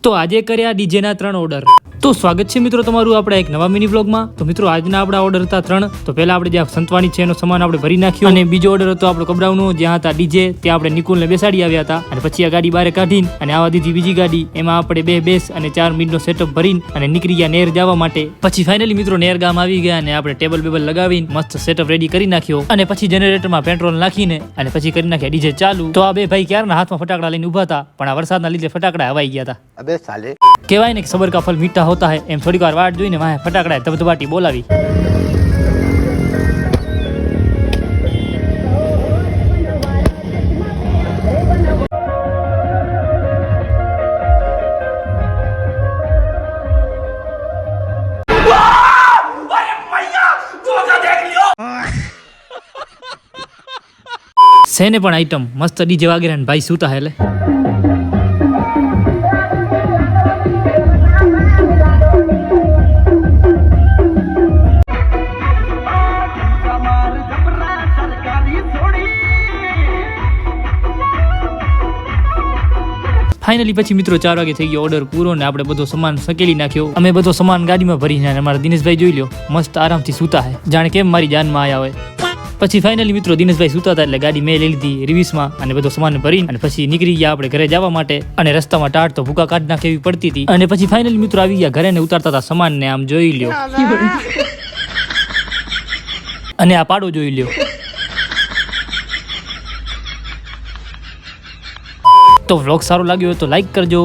તો આજે કર્યા ડીજે ના 3 ઓર્ડર। તો સ્વાગત છે મિત્રો તમારું આપણા એક નવા મિની વ્લોગમાં। તો મિત્રો આજના આપણા ઓર્ડર હતા 3। તો પહેલા આપણે જ્યાં સંતવાણી છે એનો સામાન આપણે ભરી નાખ્યો, અને બીજો ઓર્ડર હતો આપણો કબરાવનો, જ્યાં હતા ડીજે, ત્યાં આપણે નિકુલને બેસાડી આવ્યા હતા, અને પછી આ ગાડી બહાર કાઢીને અને આવા દીધી બીજી ગાડી, એમાં આપણે 2 બેસ અને 4 મિનિટનો સેટઅપ ભરીને અને નીકળી ગયા નેર જવા માટે। પછી ફાઇનલી મિત્રો નેર ગામ આવી ગયા અને આપણે ટેબલ બેબલ લગાવીને મસ્ત સેટઅપ રેડી કરી નાખ્યો, અને પછી જનરેટરમાં પેટ્રોલ નાખીને અને પછી કરી નાખ્યા ડીજે ચાલુ। તો આ બે ભાઈ ક્યારના હાથમાં ફટાકડા લઈને ઉભા હતા, પણ આ વરસાદના લીધે ફટાકડા હવાઈ ગયા હતા। अबे साले કહેવાય ને કે સબર કા ફલ મીઠા હોતા હે, એમ થોડીક વાર વાટ જોઈને વાહે ફટાકડા ધબધબાટી બોલાવી। સેને પણ આઈટમ મસ્ત ડીજે વાગેરા ને ભાઈ સુતા હે લે। ફાઇનલી પછી મિત્રો 4 વાગે થઈ ગયો ઓર્ડર પૂરો, ને આપણે બધો સામાન સકેલી નાખ્યો। અમે બધો સામાન ગાડીમાં ભરીને, અને અમારા દિનેશભાઈ જોઈ લ્યો મસ્ત આરામથી સૂતા હે, જાણે કેમ મારી જાનમાં આયા હોય। પછી ફાઇનલી મિત્રો દિનેશભાઈ સૂતા હતા એટલે ગાડી મેં લઈ લીધી રિવિસમાં, અને બધો સામાન ભરીને અને પછી નીકળી ગયા આપણે ઘરે જવા માટે। અને રસ્તામાં ટાટ તો ભૂકા કાઢ નાખે એવી પડતી હતી, અને પછી ફાઇનલી મિત્રો આવી ગયા ઘરે ને ઉતારતા હતા સામાન ને, આમ જોઈ લ્યો અને આ પાડો જોઈ લ્યો। તો વ્લોગ સારો લાગ્યો હોય તો લાઈક કરજો।